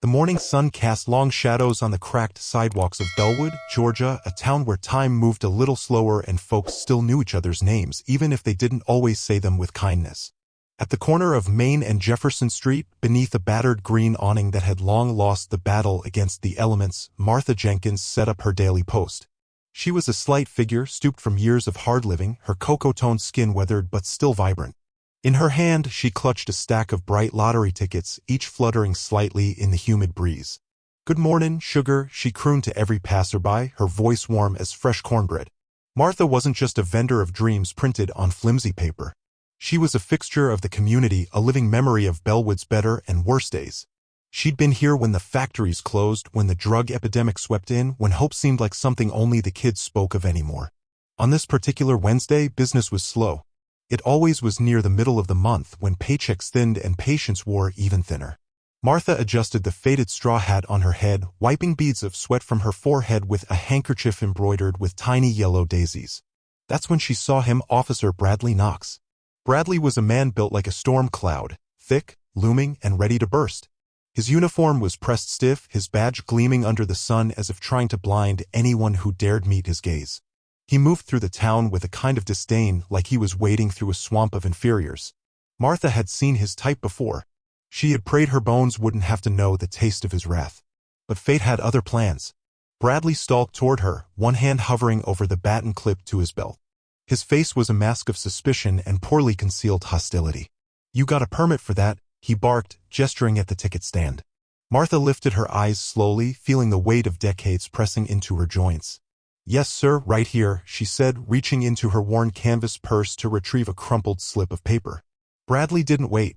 The morning sun cast long shadows on the cracked sidewalks of Bellwood, Georgia, a town where time moved a little slower and folks still knew each other's names even if they didn't always say them with kindness. At the corner of Main and Jefferson Street, beneath a battered green awning that had long lost the battle against the elements, Martha Jenkins set up her daily post. She was a slight figure, stooped from years of hard living, her cocoa-toned skin weathered but still vibrant. In her hand, she clutched a stack of bright lottery tickets, each fluttering slightly in the humid breeze. "Good mornin', sugar," she crooned to every passerby, her voice warm as fresh cornbread. Martha wasn't just a vendor of dreams printed on flimsy paper. She was a fixture of the community, a living memory of Bellwood's better and worse days. She'd been here when the factories closed, when the drug epidemic swept in, when hope seemed like something only the kids spoke of anymore. On this particular Wednesday, business was slow. It always was near the middle of the month when paychecks thinned and patience wore even thinner. Martha adjusted the faded straw hat on her head, wiping beads of sweat from her forehead with a handkerchief embroidered with tiny yellow daisies. That's when she saw him, Officer Bradley Knox. Bradley was a man built like a storm cloud, thick, looming, and ready to burst. His uniform was pressed stiff, his badge gleaming under the sun as if trying to blind anyone who dared meet his gaze. He moved through the town with a kind of disdain, like he was wading through a swamp of inferiors. Martha had seen his type before. She had prayed her bones wouldn't have to know the taste of his wrath. But fate had other plans. Bradley stalked toward her, one hand hovering over the baton clip to his belt. His face was a mask of suspicion and poorly concealed hostility. "You got a permit for that?" he barked, gesturing at the ticket stand. Martha lifted her eyes slowly, feeling the weight of decades pressing into her joints. "Yes, sir, right here," she said, reaching into her worn canvas purse to retrieve a crumpled slip of paper. Bradley didn't wait.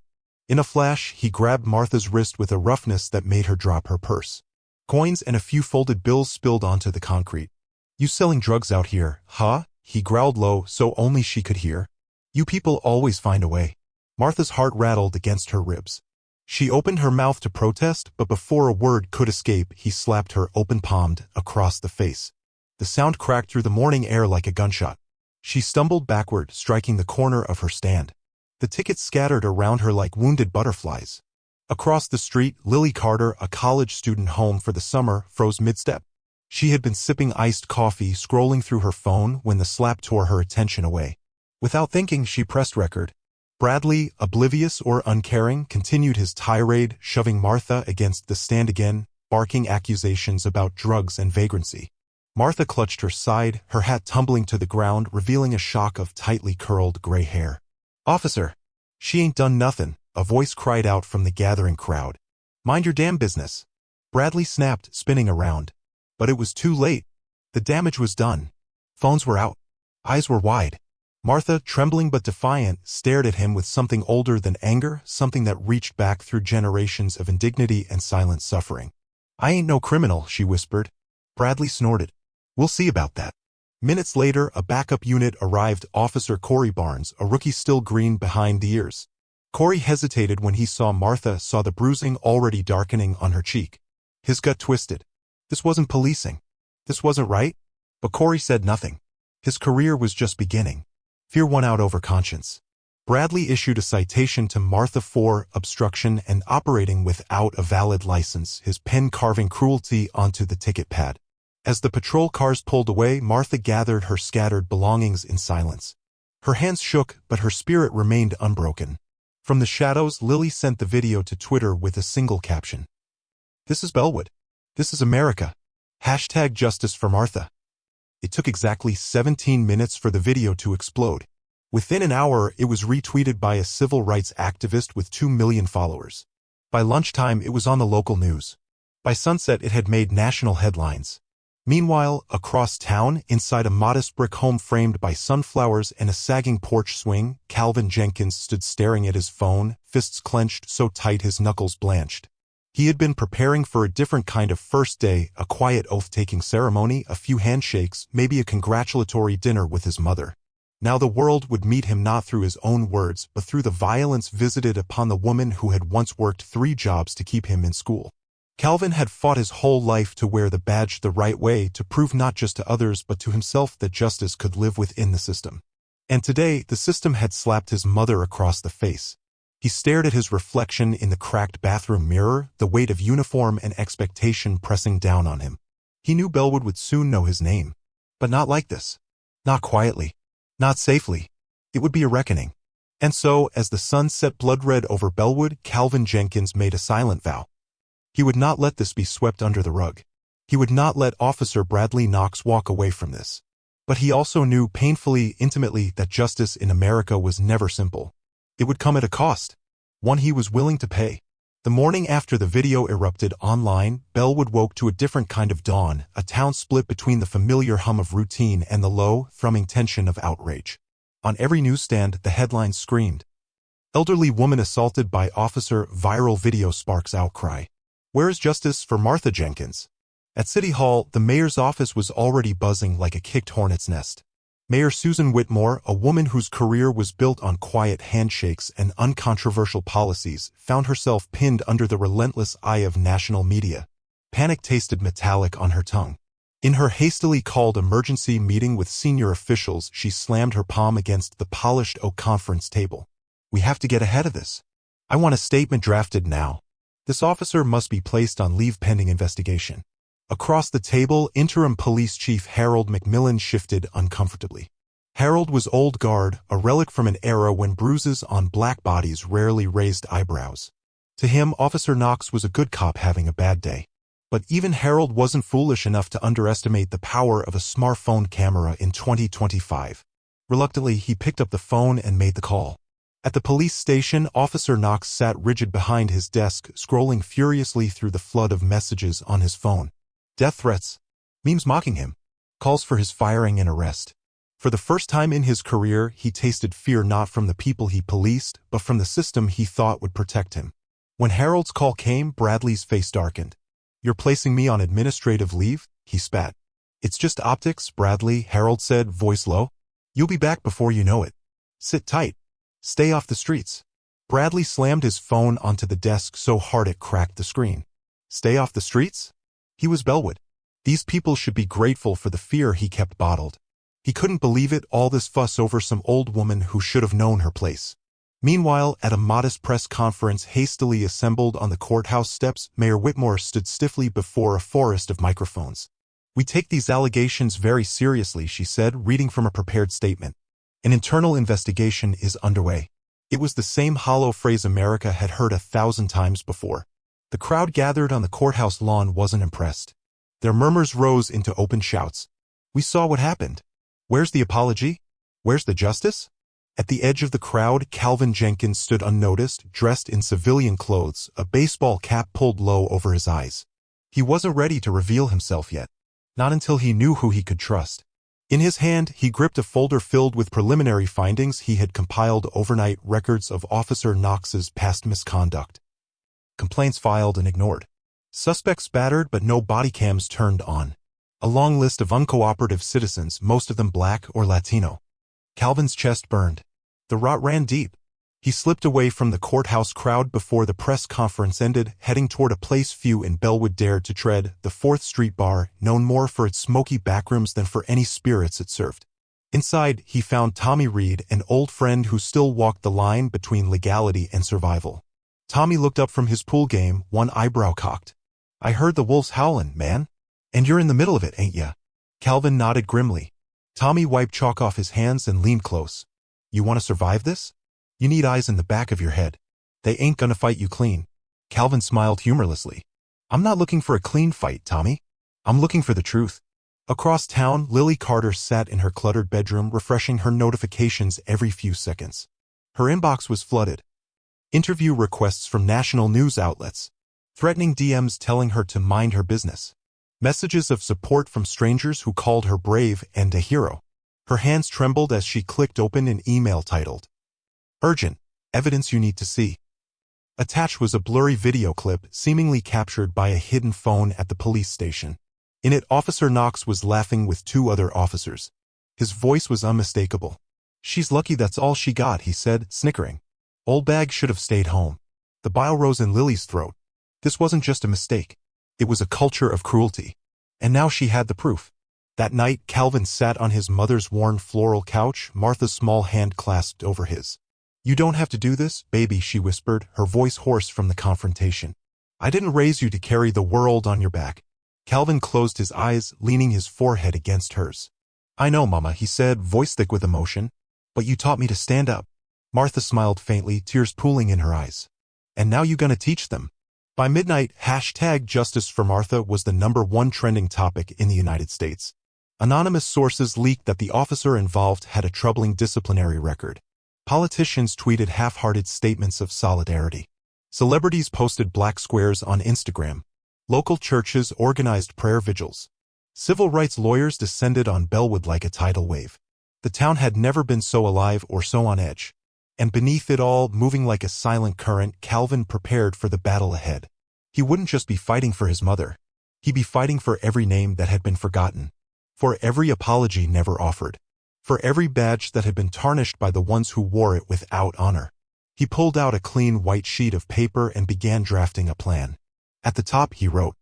In a flash, he grabbed Martha's wrist with a roughness that made her drop her purse. Coins and a few folded bills spilled onto the concrete. "You selling drugs out here, huh?" he growled low so only she could hear. "You people always find a way." Martha's heart rattled against her ribs. She opened her mouth to protest, but before a word could escape, he slapped her open-palmed across the face. The sound cracked through the morning air like a gunshot. She stumbled backward, striking the corner of her stand. The tickets scattered around her like wounded butterflies. Across the street, Lily Carter, a college student home for the summer, froze mid-step. She had been sipping iced coffee, scrolling through her phone, when the slap tore her attention away. Without thinking, she pressed record. Bradley, oblivious or uncaring, continued his tirade, shoving Martha against the stand again, barking accusations about drugs and vagrancy. Martha clutched her side, her hat tumbling to the ground, revealing a shock of tightly curled gray hair. "Officer!" "She ain't done nothin'," a voice cried out from the gathering crowd. "Mind your damn business." Bradley snapped, spinning around. But it was too late. The damage was done. Phones were out. Eyes were wide. Martha, trembling but defiant, stared at him with something older than anger, something that reached back through generations of indignity and silent suffering. "I ain't no criminal," she whispered. Bradley snorted. "We'll see about that." Minutes later, a backup unit arrived, Officer Corey Barnes, a rookie still green behind the ears. Corey hesitated when he saw Martha, saw the bruising already darkening on her cheek. His gut twisted. This wasn't policing. This wasn't right. But Corey said nothing. His career was just beginning. Fear won out over conscience. Bradley issued a citation to Martha for obstruction and operating without a valid license, his pen carving cruelty onto the ticket pad. As the patrol cars pulled away, Martha gathered her scattered belongings in silence. Her hands shook, but her spirit remained unbroken. From the shadows, Lily sent the video to Twitter with a single caption. "This is Bellwood. This is America. Hashtag justice for Martha." It took exactly 17 minutes for the video to explode. Within an hour, it was retweeted by a civil rights activist with 2 million followers. By lunchtime, it was on the local news. By sunset, it had made national headlines. Meanwhile, across town, inside a modest brick home framed by sunflowers and a sagging porch swing, Calvin Jenkins stood staring at his phone, fists clenched so tight his knuckles blanched. He had been preparing for a different kind of first day, a quiet oath-taking ceremony, a few handshakes, maybe a congratulatory dinner with his mother. Now the world would meet him not through his own words, but through the violence visited upon the woman who had once worked 3 jobs to keep him in school. Calvin had fought his whole life to wear the badge the right way, to prove not just to others but to himself that justice could live within the system. And today, the system had slapped his mother across the face. He stared at his reflection in the cracked bathroom mirror, the weight of uniform and expectation pressing down on him. He knew Bellwood would soon know his name. But not like this. Not quietly. Not safely. It would be a reckoning. And so, as the sun set blood-red over Bellwood, Calvin Jenkins made a silent vow. He would not let this be swept under the rug. He would not let Officer Bradley Knox walk away from this. But he also knew painfully, intimately, that justice in America was never simple. It would come at a cost. One he was willing to pay. The morning after the video erupted online, Bellwood woke to a different kind of dawn, a town split between the familiar hum of routine and the low, thrumming tension of outrage. On every newsstand, the headlines screamed. Elderly woman assaulted by officer, viral video sparks outcry. Where is justice for Martha Jenkins? At City Hall, the mayor's office was already buzzing like a kicked hornet's nest. Mayor Susan Whitmore, a woman whose career was built on quiet handshakes and uncontroversial policies, found herself pinned under the relentless eye of national media. Panic tasted metallic on her tongue. In her hastily called emergency meeting with senior officials, she slammed her palm against the polished oak conference table. We have to get ahead of this. I want a statement drafted now. This officer must be placed on leave pending investigation. Across the table, interim police chief Harold McMillan shifted uncomfortably. Harold was old guard, a relic from an era when bruises on black bodies rarely raised eyebrows. To him, Officer Knox was a good cop having a bad day. But even Harold wasn't foolish enough to underestimate the power of a smartphone camera in 2025. Reluctantly, he picked up the phone and made the call. At the police station, Officer Knox sat rigid behind his desk, scrolling furiously through the flood of messages on his phone. Death threats. Memes mocking him. Calls for his firing and arrest. For the first time in his career, he tasted fear not from the people he policed, but from the system he thought would protect him. When Harold's call came, Bradley's face darkened. You're placing me on administrative leave? He spat. It's just optics, Bradley, Harold said, voice low. You'll be back before you know it. Sit tight. Stay off the streets. Bradley slammed his phone onto the desk so hard it cracked the screen. Stay off the streets? He was Bellwood. These people should be grateful for the fear he kept bottled. He couldn't believe it, all this fuss over some old woman who should have known her place. Meanwhile, at a modest press conference hastily assembled on the courthouse steps, Mayor Whitmore stood stiffly before a forest of microphones. We take these allegations very seriously, she said, reading from a prepared statement. An internal investigation is underway. It was the same hollow phrase America had heard 1,000 times before. The crowd gathered on the courthouse lawn wasn't impressed. Their murmurs rose into open shouts. We saw what happened. Where's the apology? Where's the justice? At the edge of the crowd, Calvin Jenkins stood unnoticed, dressed in civilian clothes, a baseball cap pulled low over his eyes. He wasn't ready to reveal himself yet. Not until he knew who he could trust. In his hand, he gripped a folder filled with preliminary findings he had compiled overnight, records of Officer Knox's past misconduct. Complaints filed and ignored. Suspects battered but no body cams turned on. A long list of uncooperative citizens, most of them black or Latino. Calvin's chest burned. The rot ran deep. He slipped away from the courthouse crowd before the press conference ended, heading toward a place few in Bellwood dared to tread, the 4th Street Bar, known more for its smoky backrooms than for any spirits it served. Inside, he found Tommy Reed, an old friend who still walked the line between legality and survival. Tommy looked up from his pool game, one eyebrow cocked. I heard the wolves howlin', man. And you're in the middle of it, ain't ya? Calvin nodded grimly. Tommy wiped chalk off his hands and leaned close. You want to survive this? You need eyes in the back of your head. They ain't gonna fight you clean. Calvin smiled humorlessly. I'm not looking for a clean fight, Tommy. I'm looking for the truth. Across town, Lily Carter sat in her cluttered bedroom, refreshing her notifications every few seconds. Her inbox was flooded. Interview requests from national news outlets. Threatening DMs telling her to mind her business. Messages of support from strangers who called her brave and a hero. Her hands trembled as she clicked open an email titled, Urgent. Evidence you need to see. Attached was a blurry video clip seemingly captured by a hidden phone at the police station. In it, Officer Knox was laughing with 2 other officers. His voice was unmistakable. She's lucky that's all she got, he said, snickering. Old bag should have stayed home. The bile rose in Lily's throat. This wasn't just a mistake. It was a culture of cruelty. And now she had the proof. That night, Calvin sat on his mother's worn floral couch, Martha's small hand clasped over his. "You don't have to do this, baby," she whispered, her voice hoarse from the confrontation. "I didn't raise you to carry the world on your back." Calvin closed his eyes, leaning his forehead against hers. "I know, Mama," he said, voice thick with emotion. "But you taught me to stand up." Martha smiled faintly, tears pooling in her eyes. "And now you gonna teach them?" By midnight, #Justice for Martha was the #1 trending topic in the United States. Anonymous sources leaked that the officer involved had a troubling disciplinary record. Politicians tweeted half-hearted statements of solidarity. Celebrities posted black squares on Instagram. Local churches organized prayer vigils. Civil rights lawyers descended on Bellwood like a tidal wave. The town had never been so alive or so on edge. And beneath it all, moving like a silent current, Calvin prepared for the battle ahead. He wouldn't just be fighting for his mother. He'd be fighting for every name that had been forgotten. For every apology never offered. For every badge that had been tarnished by the ones who wore it without honor. He pulled out a clean white sheet of paper and began drafting a plan. At the top he wrote,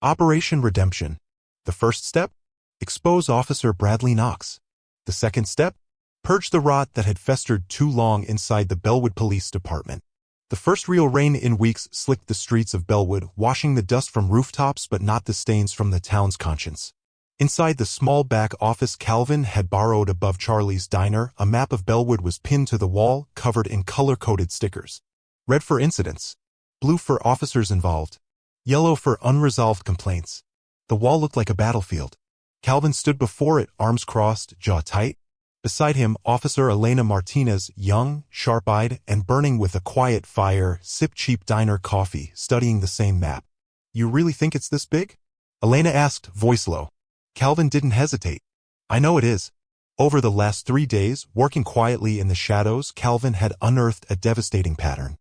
"Operation Redemption. The first step? Expose Officer Bradley Knox. The second step? Purge the rot that had festered too long inside the Bellwood Police Department." The first real rain in weeks slicked the streets of Bellwood, washing the dust from rooftops but not the stains from the town's conscience. Inside the small back office Calvin had borrowed above Charlie's Diner, a map of Bellwood was pinned to the wall, covered in color-coded stickers. Red for incidents. Blue for officers involved. Yellow for unresolved complaints. The wall looked like a battlefield. Calvin stood before it, arms crossed, jaw tight. Beside him, Officer Elena Martinez, young, sharp-eyed, and burning with a quiet fire, sipped cheap diner coffee, studying the same map. "You really think it's this big?" Elena asked, voice low. Calvin didn't hesitate. "I know it is." Over the last 3 days, working quietly in the shadows, Calvin had unearthed a devastating pattern.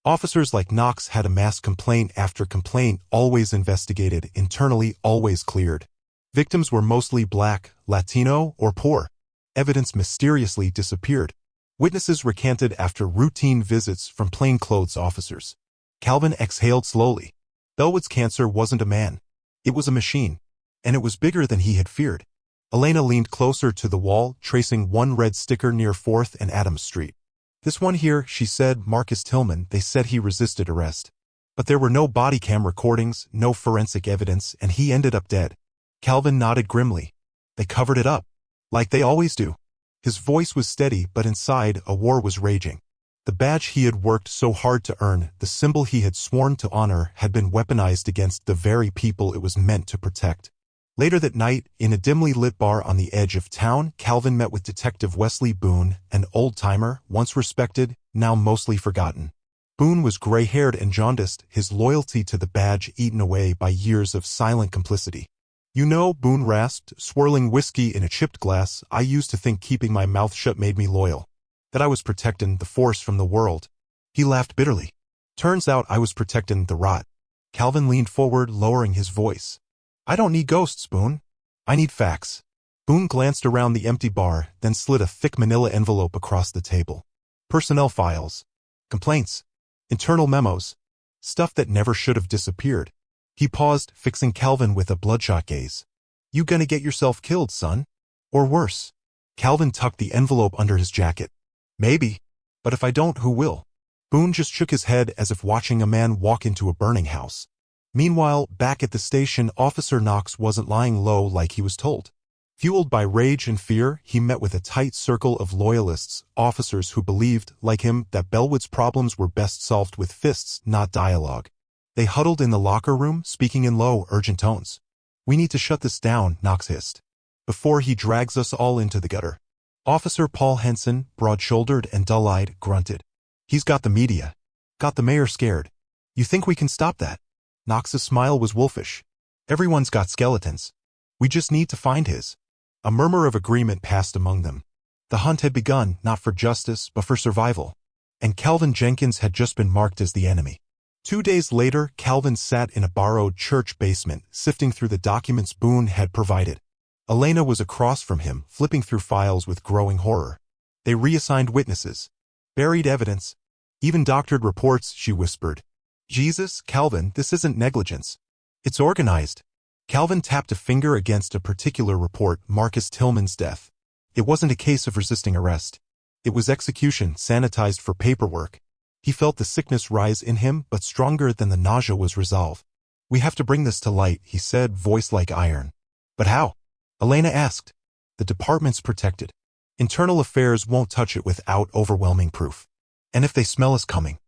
Officers like Knox had amassed complaint after complaint, always investigated, internally always cleared. Victims were mostly black, Latino, or poor. Evidence mysteriously disappeared. Witnesses recanted after routine visits from plainclothes officers. Calvin exhaled slowly. Bellwood's cancer wasn't a man. It was a machine. And it was bigger than he had feared. Elena leaned closer to the wall, tracing one red sticker near 4th and Adams Street. "This one here," she said, "Marcus Tillman, they said he resisted arrest. But there were no body cam recordings, no forensic evidence, and he ended up dead." Calvin nodded grimly. "They covered it up. Like they always do." His voice was steady, but inside, a war was raging. The badge he had worked so hard to earn, the symbol he had sworn to honor, had been weaponized against the very people it was meant to protect. Later that night, in a dimly lit bar on the edge of town, Calvin met with Detective Wesley Boone, an old-timer, once respected, now mostly forgotten. Boone was gray-haired and jaundiced, his loyalty to the badge eaten away by years of silent complicity. "You know," Boone rasped, swirling whiskey in a chipped glass, "I used to think keeping my mouth shut made me loyal. That I was protecting the force from the world." He laughed bitterly. "Turns out I was protecting the rot." Calvin leaned forward, lowering his voice. "I don't need ghosts, Boone. I need facts." Boone glanced around the empty bar, then slid a thick manila envelope across the table. Personnel files. Complaints. Internal memos. Stuff that never should have disappeared. He paused, fixing Calvin with a bloodshot gaze. "You gonna get yourself killed, son? Or worse?" Calvin tucked the envelope under his jacket. "Maybe. But if I don't, who will?" Boone just shook his head as if watching a man walk into a burning house. Meanwhile, back at the station, Officer Knox wasn't lying low like he was told. Fueled by rage and fear, he met with a tight circle of loyalists, officers who believed, like him, that Bellwood's problems were best solved with fists, not dialogue. They huddled in the locker room, speaking in low, urgent tones. "We need to shut this down," Knox hissed, "before he drags us all into the gutter." Officer Paul Henson, broad-shouldered and dull-eyed, grunted. "He's got the media. Got the mayor scared. You think we can stop that?" Knox's smile was wolfish. "Everyone's got skeletons. We just need to find his." A murmur of agreement passed among them. The hunt had begun, not for justice, but for survival. And Calvin Jenkins had just been marked as the enemy. 2 days later, Calvin sat in a borrowed church basement, sifting through the documents Boone had provided. Elena was across from him, flipping through files with growing horror. They reassigned witnesses. Buried evidence. Even doctored reports, she whispered. "Jesus, Calvin, this isn't negligence. It's organized." Calvin tapped a finger against a particular report, Marcus Tillman's death. It wasn't a case of resisting arrest. It was execution, sanitized for paperwork. He felt the sickness rise in him, but stronger than the nausea was resolve. We have to bring this to light, he said, voice like iron. But how? Elena asked. The department's protected. Internal affairs won't touch it without overwhelming proof. And if they smell us coming?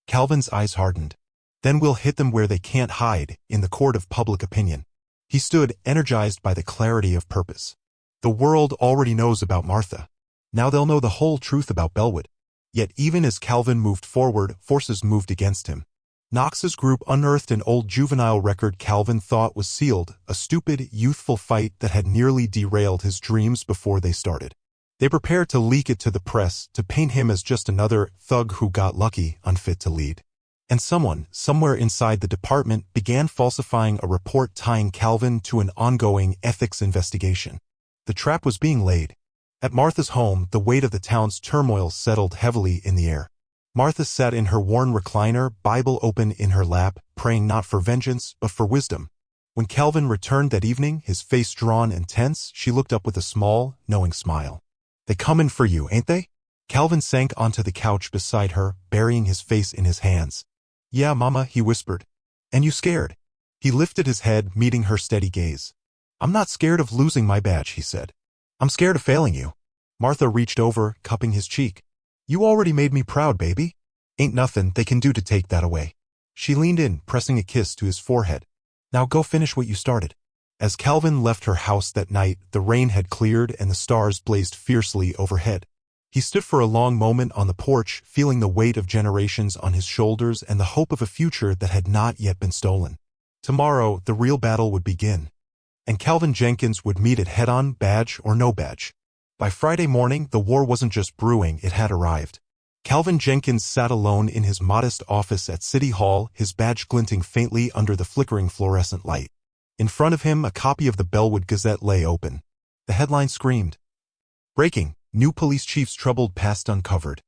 Calvin's eyes hardened. Then we'll hit them where they can't hide, in the court of public opinion. He stood, energized by the clarity of purpose. The world already knows about Martha. Now they'll know the whole truth about Bellwood. Yet even as Calvin moved forward, forces moved against him. Knox's group unearthed an old juvenile record Calvin thought was sealed, a stupid, youthful fight that had nearly derailed his dreams before they started. They prepared to leak it to the press, to paint him as just another thug who got lucky, unfit to lead. And someone, somewhere inside the department, began falsifying a report tying Calvin to an ongoing ethics investigation. The trap was being laid. At Martha's home, the weight of the town's turmoil settled heavily in the air. Martha sat in her worn recliner, Bible open in her lap, praying not for vengeance, but for wisdom. When Calvin returned that evening, his face drawn and tense, she looked up with a small, knowing smile. They comin' for you, ain't they? Calvin sank onto the couch beside her, burying his face in his hands. Yeah, Mama, he whispered. And you scared? He lifted his head, meeting her steady gaze. I'm not scared of losing my badge, he said. I'm scared of failing you. Martha reached over, cupping his cheek. You already made me proud, baby. Ain't nothing they can do to take that away. She leaned in, pressing a kiss to his forehead. Now go finish what you started. As Calvin left her house that night, the rain had cleared and the stars blazed fiercely overhead. He stood for a long moment on the porch, feeling the weight of generations on his shoulders and the hope of a future that had not yet been stolen. Tomorrow, the real battle would begin. And Calvin Jenkins would meet it head-on, badge or no badge. By Friday morning, the war wasn't just brewing, it had arrived. Calvin Jenkins sat alone in his modest office at City Hall, his badge glinting faintly under the flickering fluorescent light. In front of him, a copy of the Bellwood Gazette lay open. The headline screamed, "Breaking, new police chief's troubled past uncovered."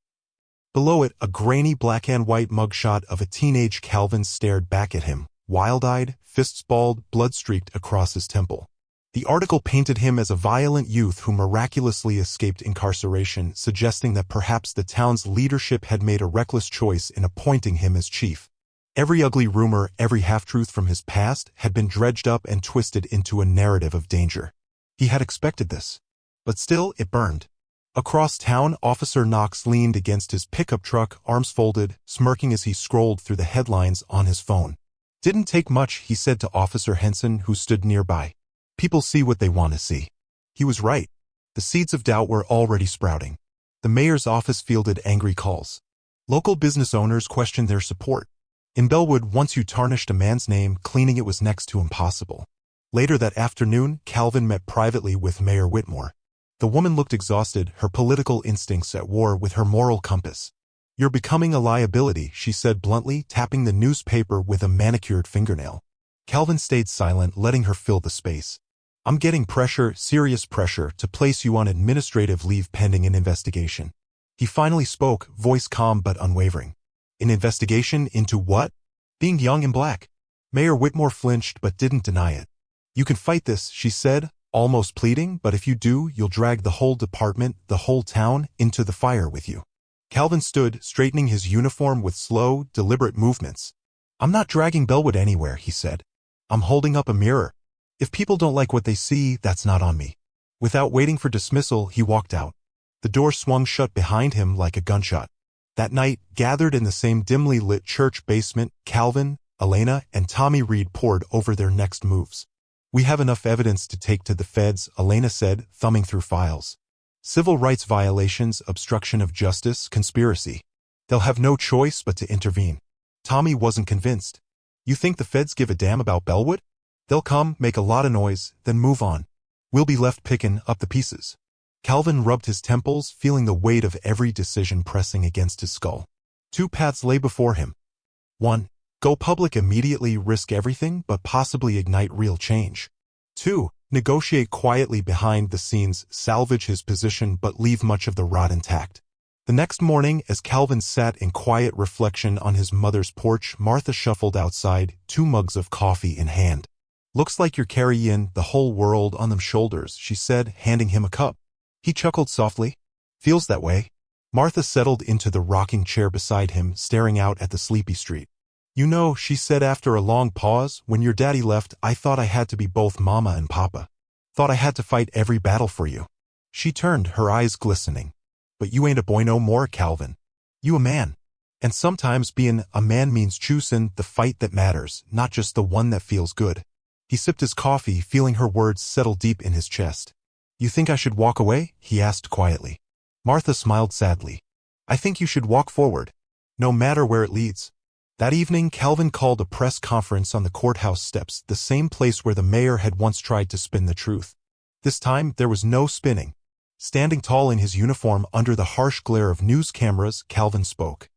Below it, a grainy black-and-white mugshot of a teenage Calvin stared back at him, wild-eyed, fists balled, blood-streaked across his temple. The article painted him as a violent youth who miraculously escaped incarceration, suggesting that perhaps the town's leadership had made a reckless choice in appointing him as chief. Every ugly rumor, every half-truth from his past had been dredged up and twisted into a narrative of danger. He had expected this. But still, it burned. Across town, Officer Knox leaned against his pickup truck, arms folded, smirking as he scrolled through the headlines on his phone. Didn't take much, he said to Officer Henson, who stood nearby. People see what they want to see. He was right. The seeds of doubt were already sprouting. The mayor's office fielded angry calls. Local business owners questioned their support. In Bellwood, once you tarnished a man's name, cleaning it was next to impossible. Later that afternoon, Calvin met privately with Mayor Whitmore. The woman looked exhausted, her political instincts at war with her moral compass. You're becoming a liability, she said bluntly, tapping the newspaper with a manicured fingernail. Calvin stayed silent, letting her fill the space. I'm getting pressure, serious pressure, to place you on administrative leave pending an investigation. He finally spoke, voice calm but unwavering. An investigation into what? Being young and black. Mayor Whitmore flinched but didn't deny it. You can fight this, she said, almost pleading, but if you do, you'll drag the whole department, the whole town, into the fire with you. Calvin stood, straightening his uniform with slow, deliberate movements. I'm not dragging Bellwood anywhere, he said. I'm holding up a mirror. If people don't like what they see, that's not on me. Without waiting for dismissal, he walked out. The door swung shut behind him like a gunshot. That night, gathered in the same dimly lit church basement, Calvin, Elena, and Tommy Reed pored over their next moves. We have enough evidence to take to the feds, Elena said, thumbing through files. Civil rights violations, obstruction of justice, conspiracy. They'll have no choice but to intervene. Tommy wasn't convinced. You think the feds give a damn about Bellwood? They'll come, make a lot of noise, then move on. We'll be left picking up the pieces. Calvin rubbed his temples, feeling the weight of every decision pressing against his skull. Two paths lay before him. 1. Go public immediately, risk everything, but possibly ignite real change. 2. Negotiate quietly behind the scenes, salvage his position but leave much of the rot intact. The next morning, as Calvin sat in quiet reflection on his mother's porch, Martha shuffled outside, 2 mugs of coffee in hand. Looks like you're carrying the whole world on them shoulders, she said, handing him a cup. He chuckled softly. Feels that way. Martha settled into the rocking chair beside him, staring out at the sleepy street. You know, she said after a long pause, when your daddy left, I thought I had to be both mama and papa. Thought I had to fight every battle for you. She turned, her eyes glistening. But you ain't a boy no more, Calvin. You a man. And sometimes being a man means choosing the fight that matters, not just the one that feels good. He sipped his coffee, feeling her words settle deep in his chest. You think I should walk away? He asked quietly. Martha smiled sadly. I think you should walk forward, no matter where it leads. That evening, Calvin called a press conference on the courthouse steps, the same place where the mayor had once tried to spin the truth. This time, there was no spinning. Standing tall in his uniform under the harsh glare of news cameras, Calvin spoke.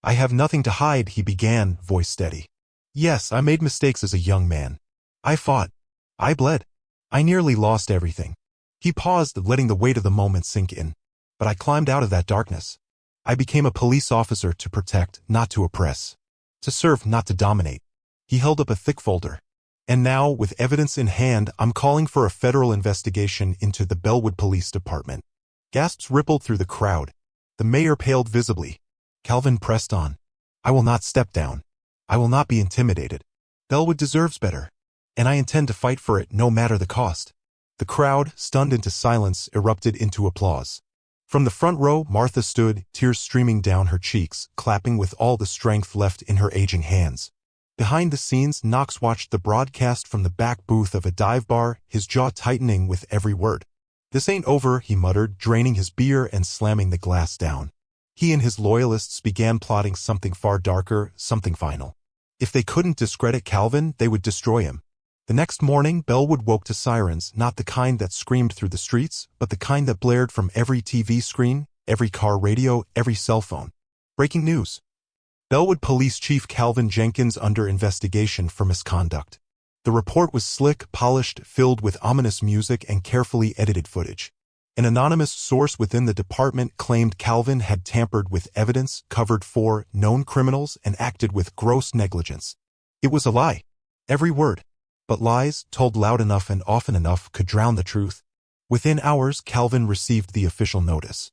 I have nothing to hide, he began, voice steady. Yes, I made mistakes as a young man. I fought. I bled. I nearly lost everything. He paused, letting the weight of the moment sink in. But I climbed out of that darkness. I became a police officer to protect, not to oppress. To serve, not to dominate. He held up a thick folder. And now, with evidence in hand, I'm calling for a federal investigation into the Bellwood Police Department. Gasps rippled through the crowd. The mayor paled visibly. Calvin pressed on. I will not step down. I will not be intimidated. Bellwood deserves better. And I intend to fight for it, no matter the cost. The crowd, stunned into silence, erupted into applause. From the front row, Martha stood, tears streaming down her cheeks, clapping with all the strength left in her aging hands. Behind the scenes, Knox watched the broadcast from the back booth of a dive bar, his jaw tightening with every word. This ain't over, he muttered, draining his beer and slamming the glass down. He and his loyalists began plotting something far darker, something final. If they couldn't discredit Calvin, they would destroy him. The next morning, Bellwood woke to sirens, not the kind that screamed through the streets, but the kind that blared from every TV screen, every car radio, every cell phone. Breaking news. Bellwood Police Chief Calvin Jenkins under investigation for misconduct. The report was slick, polished, filled with ominous music and carefully edited footage. An anonymous source within the department claimed Calvin had tampered with evidence, covered 4 known criminals, and acted with gross negligence. It was a lie. Every word. But lies, told loud enough and often enough, could drown the truth. Within hours, Calvin received the official notice.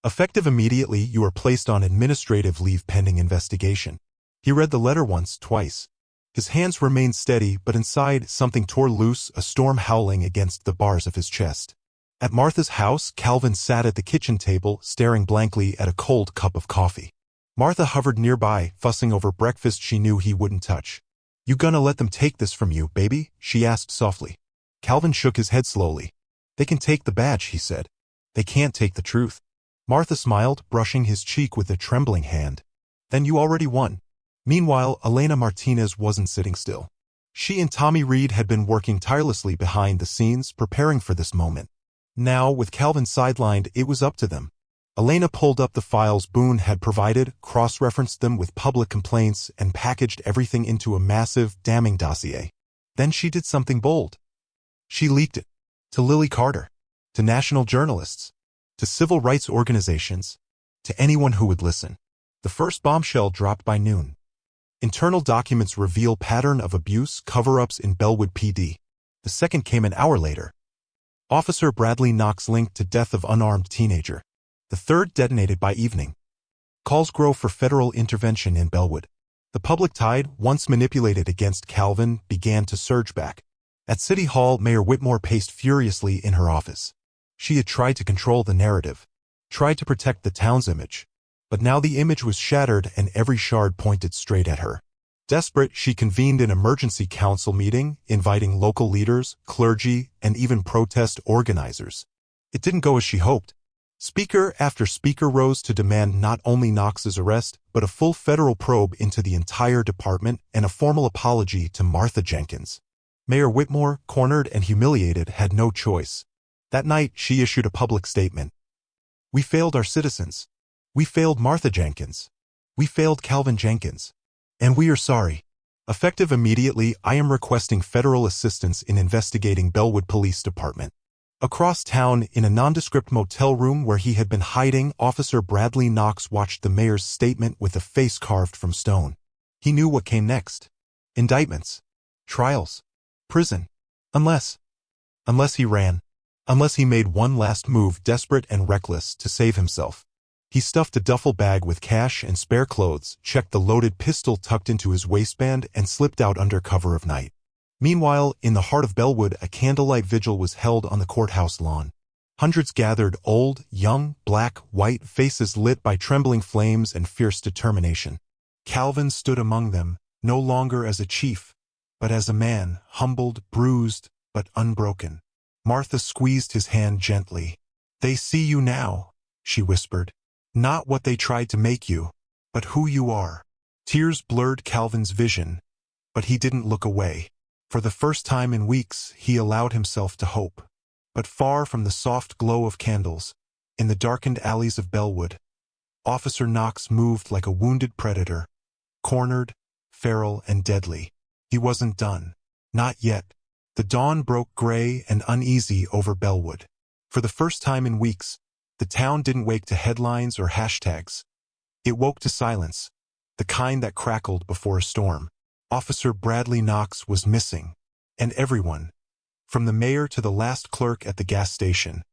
Effective immediately, you are placed on administrative leave pending investigation. He read the letter once, twice. His hands remained steady, but inside, something tore loose, a storm howling against the bars of his chest. At Martha's house, Calvin sat at the kitchen table, staring blankly at a cold cup of coffee. Martha hovered nearby, fussing over breakfast she knew he wouldn't touch. You gonna let them take this from you, baby? She asked softly. Calvin shook his head slowly. They can take the badge, he said. They can't take the truth. Martha smiled, brushing his cheek with a trembling hand. Then you already won. Meanwhile, Elena Martinez wasn't sitting still. She and Tommy Reed had been working tirelessly behind the scenes, preparing for this moment. Now, with Calvin sidelined, it was up to them. Elena pulled up the files Boone had provided, cross-referenced them with public complaints, and packaged everything into a massive, damning dossier. Then she did something bold. She leaked it. To Lily Carter. To national journalists. To civil rights organizations. To anyone who would listen. The first bombshell dropped by noon. Internal documents reveal pattern of abuse, cover-ups in Bellwood PD. The second came an hour later. Officer Bradley Knox linked to death of unarmed teenager. The third detonated by evening. Calls grow for federal intervention in Bellwood. The public tide, once manipulated against Calvin, began to surge back. At City Hall, Mayor Whitmore paced furiously in her office. She had tried to control the narrative, tried to protect the town's image. But now the image was shattered and every shard pointed straight at her. Desperate, she convened an emergency council meeting, inviting local leaders, clergy, and even protest organizers. It didn't go as she hoped. Speaker after speaker rose to demand not only Knox's arrest, but a full federal probe into the entire department and a formal apology to Martha Jenkins. Mayor Whitmore, cornered and humiliated, had no choice. That night, she issued a public statement. We failed our citizens. We failed Martha Jenkins. We failed Calvin Jenkins. And we are sorry. Effective immediately, I am requesting federal assistance in investigating Bellwood Police Department. Across town, in a nondescript motel room where he had been hiding, Officer Bradley Knox watched the mayor's statement with a face carved from stone. He knew what came next. Indictments. Trials. Prison. Unless he ran. Unless he made one last move, desperate and reckless, to save himself. He stuffed a duffel bag with cash and spare clothes, checked the loaded pistol tucked into his waistband, and slipped out under cover of night. Meanwhile, in the heart of Bellwood, a candlelight vigil was held on the courthouse lawn. Hundreds gathered, old, young, black, white, faces lit by trembling flames and fierce determination. Calvin stood among them, no longer as a chief, but as a man, humbled, bruised, but unbroken. Martha squeezed his hand gently. "They see you now," she whispered. "Not what they tried to make you, but who you are." Tears blurred Calvin's vision, but he didn't look away. For the first time in weeks, he allowed himself to hope. But far from the soft glow of candles, in the darkened alleys of Bellwood, Officer Knox moved like a wounded predator, cornered, feral, and deadly. He wasn't done. Not yet. The dawn broke gray and uneasy over Bellwood. For the first time in weeks, the town didn't wake to headlines or hashtags. It woke to silence, the kind that crackled before a storm. Officer Bradley Knox was missing, and everyone, from the mayor to the last clerk at the gas station,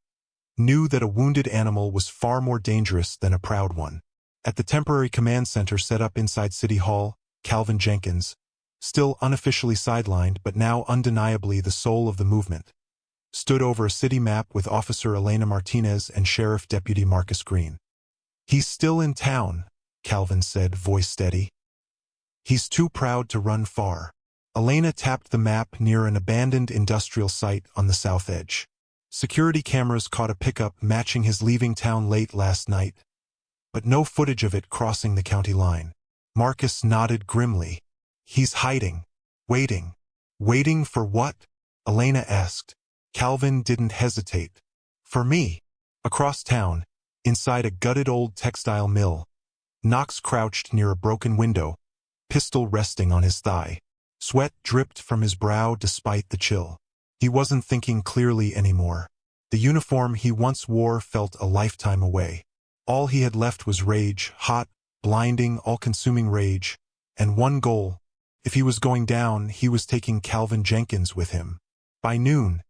knew that a wounded animal was far more dangerous than a proud one. At the temporary command center set up inside City Hall, Calvin Jenkins, still unofficially sidelined but now undeniably the soul of the movement, stood over a city map with Officer Elena Martinez and Sheriff Deputy Marcus Green. "He's still in town," Calvin said, voice steady. "He's too proud to run far." Elena tapped the map near an abandoned industrial site on the south edge. Security cameras caught a pickup matching his leaving town late last night, but no footage of it crossing the county line. Marcus nodded grimly. "He's hiding. Waiting." "Waiting for what?" Elena asked. Calvin didn't hesitate. "For me." Across town, inside a gutted old textile mill, Knox crouched near a broken window, pistol resting on his thigh. Sweat dripped from his brow despite the chill. He wasn't thinking clearly anymore. The uniform he once wore felt a lifetime away. All he had left was rage, hot, blinding, all-consuming rage, and one goal. If he was going down, he was taking Calvin Jenkins with him. By noon,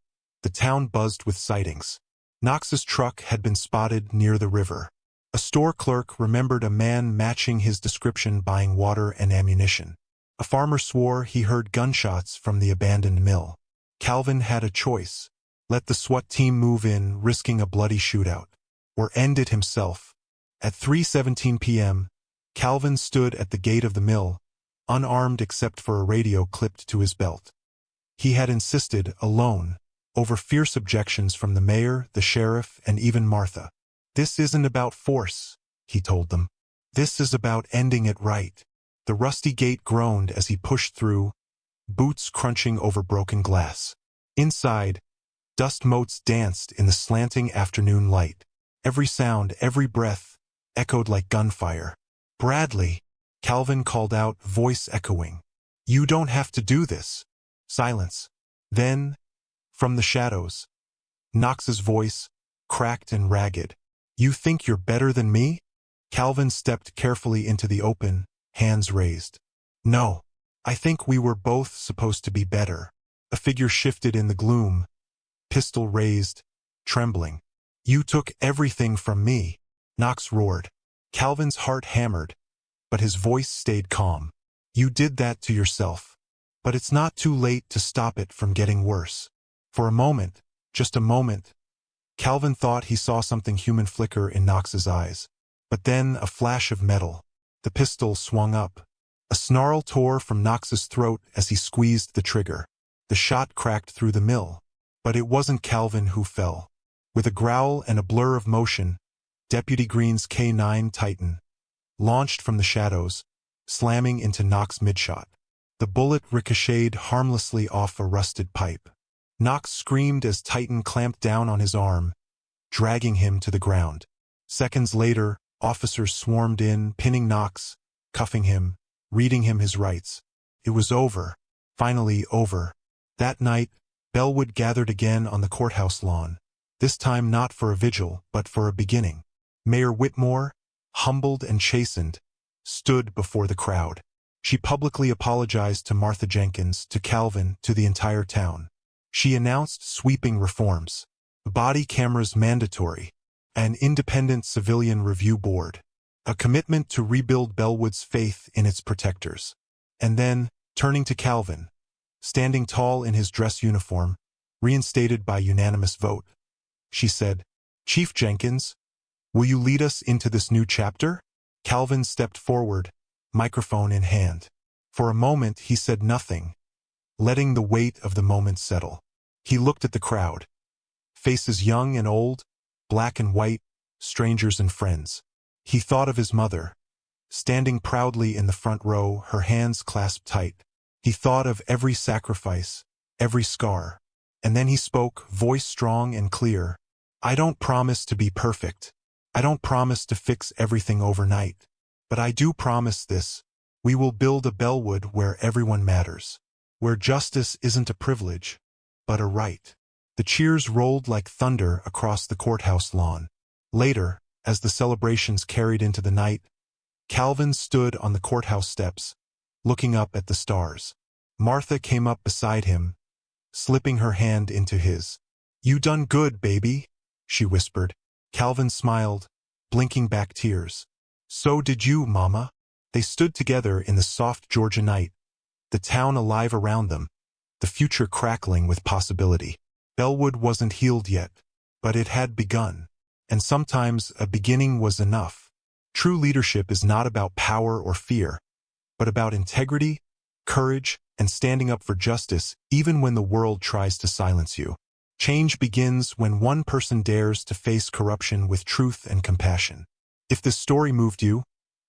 the town buzzed with sightings. Knox's truck had been spotted near the river. A store clerk remembered a man matching his description buying water and ammunition. A farmer swore he heard gunshots from the abandoned mill. Calvin had a choice: let the SWAT team move in, risking a bloody shootout, or end it himself. At 3:17 p.m., Calvin stood at the gate of the mill, unarmed except for a radio clipped to his belt. He had insisted, alone, over fierce objections from the mayor, the sheriff, and even Martha. "This isn't about force," he told them. "This is about ending it right." The rusty gate groaned as he pushed through, boots crunching over broken glass. Inside, dust motes danced in the slanting afternoon light. Every sound, every breath, echoed like gunfire. "Bradley," Calvin called out, voice echoing. "You don't have to do this." Silence. Then, from the shadows, Knox's voice, cracked and ragged. "You think you're better than me?" Calvin stepped carefully into the open, hands raised. "No. I think we were both supposed to be better." A figure shifted in the gloom, pistol raised, trembling. "You took everything from me," Knox roared. Calvin's heart hammered, but his voice stayed calm. "You did that to yourself. But it's not too late to stop it from getting worse." For a moment, just a moment, Calvin thought he saw something human flicker in Knox's eyes. But then a flash of metal. The pistol swung up. A snarl tore from Knox's throat as he squeezed the trigger. The shot cracked through the mill. But it wasn't Calvin who fell. With a growl and a blur of motion, Deputy Green's K9 Titan launched from the shadows, slamming into Knox midshot. The bullet ricocheted harmlessly off a rusted pipe. Knox screamed as Titan clamped down on his arm, dragging him to the ground. Seconds later, officers swarmed in, pinning Knox, cuffing him, reading him his rights. It was over. Finally over. That night, Bellwood gathered again on the courthouse lawn, this time not for a vigil, but for a beginning. Mayor Whitmore, humbled and chastened, stood before the crowd. She publicly apologized to Martha Jenkins, to Calvin, to the entire town. She announced sweeping reforms. Body cameras mandatory. an independent civilian review board, a commitment to rebuild Bellwood's faith in its protectors. And then, turning to Calvin, standing tall in his dress uniform, reinstated by unanimous vote, she said, "Chief Jenkins, will you lead us into this new chapter?" Calvin stepped forward, microphone in hand. For a moment he said nothing, letting the weight of the moment settle. He looked at the crowd. Faces young and old, black and white, strangers and friends. He thought of his mother, standing proudly in the front row, her hands clasped tight. He thought of every sacrifice, every scar. And then he spoke, voice strong and clear. "I don't promise to be perfect. I don't promise to fix everything overnight. But I do promise this. We will build a Bellwood where everyone matters. Where justice isn't a privilege, but a right." The cheers rolled like thunder across the courthouse lawn. Later, as the celebrations carried into the night, Calvin stood on the courthouse steps, looking up at the stars. Martha came up beside him, slipping her hand into his. "You done good, baby," she whispered. Calvin smiled, blinking back tears. "So did you, Mama." They stood together in the soft Georgia night, the town alive around them, the future crackling with possibility. Bellwood wasn't healed yet, but it had begun. And sometimes a beginning was enough. True leadership is not about power or fear, but about integrity, courage, and standing up for justice even when the world tries to silence you. Change begins when one person dares to face corruption with truth and compassion. If this story moved you,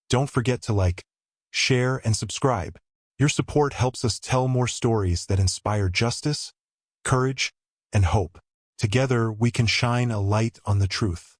don't forget to like, share, and subscribe. Your support helps us tell more stories that inspire justice, courage, and hope. Together, we can shine a light on the truth.